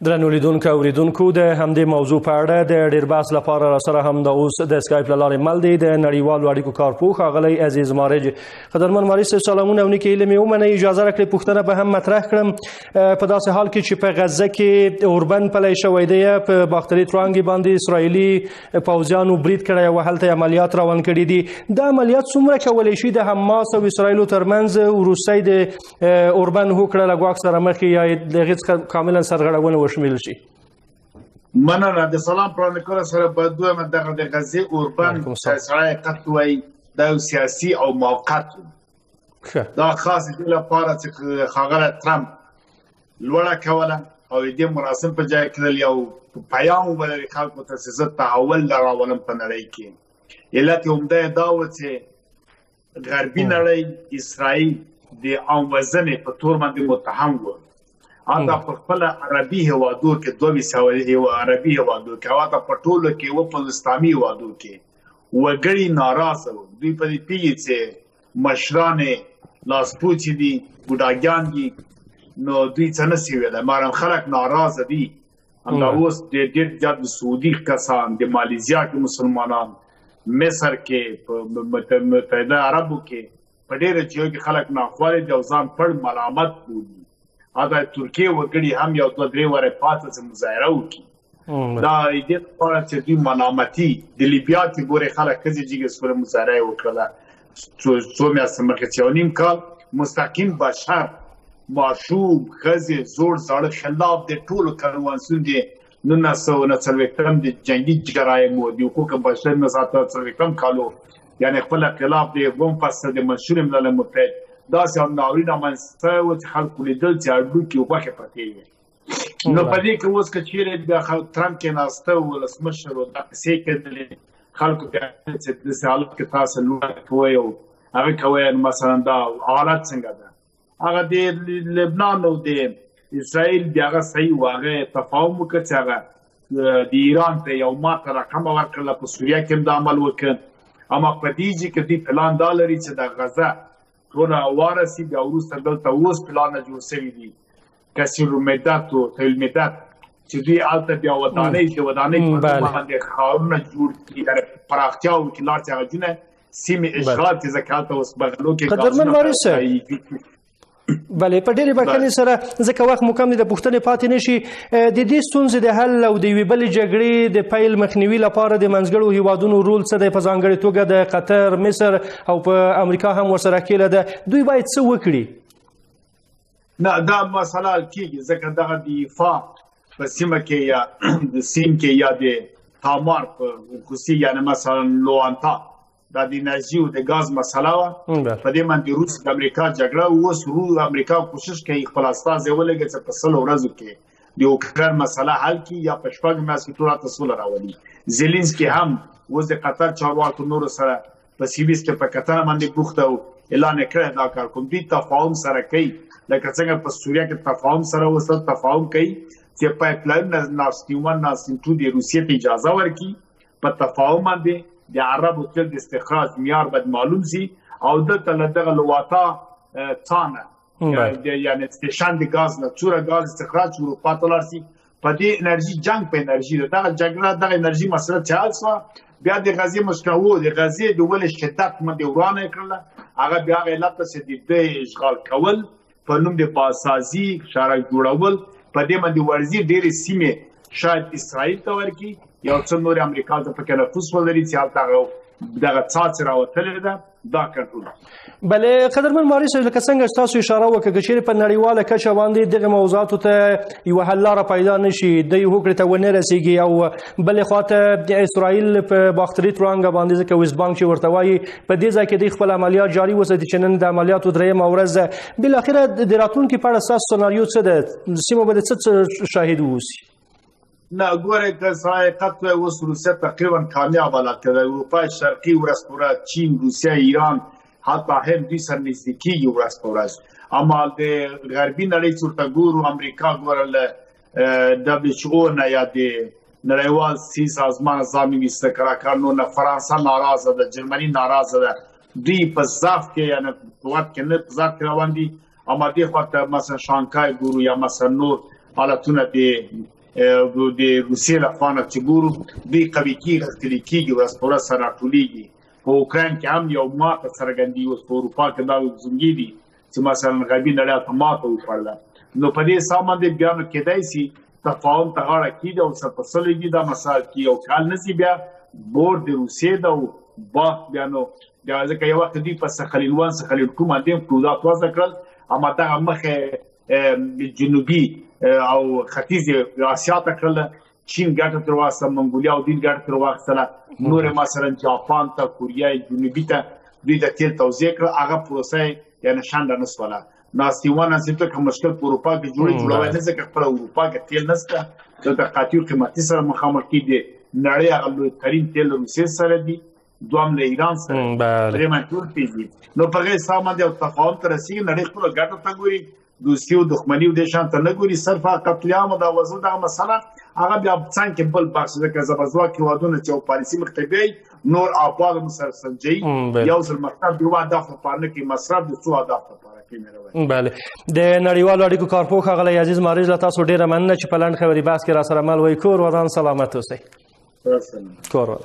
درنو لیدونکو او اوریدونکو د همدې موضوع په اړه د ډیر بحث لپاره راسره هم د اوس د اسکایپ له لارې مل دی د نړیوالو اړیکو کارپوه ښاغلی عزیز مارج. قدرمن مارج صاحب سلامونه او نیکې هیلې مې ومنئ. اجازه راکړئ پوښتنه به هم مطرح کړم په داسې حال کې چې په غزه کې اوربند پلی شوی دی، په باختري ترانګې باندې اسرائیلي پوځیانو برید کړی او هلته عملیات روان کړي دي. دا عملیات څومره کولی شي د حماس او اسرائیلو ترمنځ وروستی د اوربند هوکړه له ګواښ سره مخ یا د هغې څخه کاملا سرغړونه وشمیرل شي؟ مننه. د سلام پرانکوله سره باید دویم دغه د غزې اوربند سره قط وای د سیاسي او موقت دا خاص د لپاره چې ښاغلی ترامپ لوړه کوله او دې مراسم په ځای کړل یو پیغام ولري خلکو ته چې زه تحول راولم په نړۍ کې. علت عمده دا و چې غربي نړۍ اسرائیل د عام وزنې په تور باندې متهم و. حتی په خپل عربي هوادو کې دوه مساوي عربي هوادو کې حتی په ټولو کې و په اسلامي هوادو کې وګړي ناراضه وو. دوی په دې پیږي چې مشران لاسپوڅي دي، بوډاګان دي، نو دوی څه نشي ویلی. مارم خلک ناراضه دي. همدا اوس ډېر زیات سعودي کسان، د مالیزیا کې مسلمانان، مصر کې، په متحده عربو کې په ډېرو ځایو کې خلک ناخوالې دي او ځان پړ ملامت بولي. دا ترکیه وګړي هم یو دوه درې واره پاتې مظاهره وکړي. دا دې لپاره چې دوی ملامتي د لیبیا کې ګوري خلک ښځې جګې سره مظاهره وکړله څو میاشتې مخکې چې یو نیم کال مستقیم بشر، ماشوم، ښځې، زوړ زاړه خلاف د ټولو کنوانسیون د 1940 د جنګي جرایمو د حقوق بشر 1940 کالو یعنی خپل خلاف د بم فساد د منشور ملل متحد دا سم ناورینه منځته و چې خلکو لیدل چې اړوکې وبخې پرتې وي. نو په دې کې اوس که چیرې بیا ترامپ کې ناسته ولسمشر او دا کیسې کېدلې خلکو بیا چې داسې حالت کې تاسو لوړه کوئ او هغه کوئ مثلا دا حالت څنګه ده. هغه د لبنان او د اسرائیل بیا هغه صحیح و هغه تفاهم وکړه چې هغه د ایران ته یو ماته رقم ورکړله په سوریه کې هم دا عمل وکړ. اما په دې چې که دوی پلان دا لري چې د غزه ټوله وارسي بیا وروسته دلته اوس پلانونه جوړ شوي دي کثیر المدت او طویل المدت چې دوی هلته بیا ودانۍ په باندې ښارونه جوړ کړي، یعنې پراختیا وکړي، لار چې هغه جونه سیمې اشغال کړي ځکه هلته اوس بغلو کې قدرمن وارث صاحب بله په ډېرې بښنې سره ځکه وخت مو کم دی د پوښتنې پاتې نه شي. د دې ستونزې د حل او د یوې بلې جګړې د پیل مخنیوي لپاره د منځګړو هیوادونو رول څه دی؟ په ځانګړې توګه د قطر، مصر او په امریکا هم ورسره ښکېله ده. دوی باید څه وکړي؟ نه دا مسله حل کېږي ځکه دغه د دفاع په سیمه کې یا د سیند کې یا د تامار په خصوصي یعنې مثلا لوانتا دا د انرژي او د غاز مسله وه. په دې باندې روس د امریکا جګړه اوس امریکا کوشش کوي خپل استازی ولېږي چې په 100 ورځو کې د اوکراین مسله حل کړي یا په شپږ میاشتو کې ټول ته سوله راولي. زيلنسکي هم اوس د قطر چارواکو نور سره په سیویس کې په قطر باندې بوخته او اعلان کړی دا کار کوم. دوی تفاهم سره کوي لکه څنګه په سوریه کې تفاهم سره وسره تفاهم کوي چې پایپ لاین ناستیومن ناستینټو د روسیې ته اجازه ورکړي. په تفاهم باندې د عربو تل د استخراج معیار باید معلوم شي او دلته له دغه لواطا څانه یعنې سټیشن د غاز نه څوره غاز استخراج اروپا ته لاړ شي. په دې انرژي جنګ په انرژي دغه جګړه دغه انرژي مسله چې حل شوه بیا د غزې مشکل د غزې د ولې شدت باندې ورانه کړله هغه بیا هغه علت چې د اشغال کول په نوم د بازسازي شارک جوړول په دې باندې ورزي ډېرې سیمې شاید اسرائیل ته ورکړي یو څه نور امریکا ته پکې نفوذ ولري چې هلته دغه څاڅکي راوتلې ده دا کنټرول. بله قدرمن مارج صاحب لکه څنګه تاسو اشاره وکړه که چیرې په نړیواله کچه باندې دغه موضوعاتو ته یوه حل لاره پیدا نه شي، دوی هوکړې ته ونه رسېږي او بلې خواته د اسرائیل په باختري ترانګه باندې ځکه ویست بانک چې ورته وایي په دې ځای کې دوی خپل عملیات جاري وساتي چې نن د عملیاتو درېیمه ورځ ده. بالاخره د راتلونکي په اړه ستاسو سناریو څه ده؟ سیمه به د څه شاهد واوسي؟ نه ګوره که حقیقت وایي اوس روسیه تقریبا کامیاب حالت کې ده. اروپا شرقي ورځ په ورځ، چین، روسیه، ایران حتی هند دوی سره نږدې کېږي ورځ په ورځ. اما د غربي نړۍ چې ورته ګورو امریکا ګوره له WHO نه یا د نړیوال سي سازمان نظامي استقرارکارانو نه فرانسه ناراضه ده، جرمني ناراضه ده. دوی په ضعف کې یعنې قوت کې نه په ضعف کې روان دي. اما دې خواته مثلا شانګهای ګورو یا مثلا نور حالتونه د روسیې لخوا نه چې ګورو دوی قوي کېږي ورځ په ورځ سره راټولېږي. په اوکراین کې هم یو ماته څرګندي اوس په اروپا کې دا زنګي دي چې مثلا غربي نړۍ ته ماته وکړله. نو په دې سم باندې بیا نو کېدای شي تفاهم ته غاړه کېږي او سپسلېږي دا مسایل کې یو کال نسی بیا بورډ د روسیې دا باغ بیا نو دا ځکه یو وخت دوی په سخلیلوان سخلیلکو باندې پروژات وضع کړل اما دا مخه جنوبي او ختیځ اسیا ته کړل. چین ګټه تر واسه منګولیا او دین ګټه تر واسه نور مثلا جاپان ته کوریا جنوبي ته دوی د تیل توزیع کړ هغه پروسه یعنی شاندار نسواله ناستیوان څه کوم مشکل په اروپا کې جوړوي نه ځکه په اروپا کې تیل نشته د تقاطع قیمتي سره مخامخ کیږي. نړۍ هغه ترين تیل روسیې سره دي دوام له ایران سره درېم ټول پیږي. نو په هغه سامان د تفاهم تر رسیدي نړۍ خپل ګټه ته ګوري دوستي او دښمنی د شان ته نه ګوري صرف قتلعام او د وزن د مسله هغه بیا څنګه بل بخش د زبرزوا کې ودونه چې پالیسي مختبي نور آباد مسرسنجي یو ځل مکتب دی واده په پاره کې مصرف د څو اهداف لپاره کې مروي. بله د نړیوالو اړیکو کارپوه غلی عزیز ماریج له تاسو ډیره مننه چې په لاند خبري بحث کې را سره مل وای کور ودان سلامت اوسئ. کور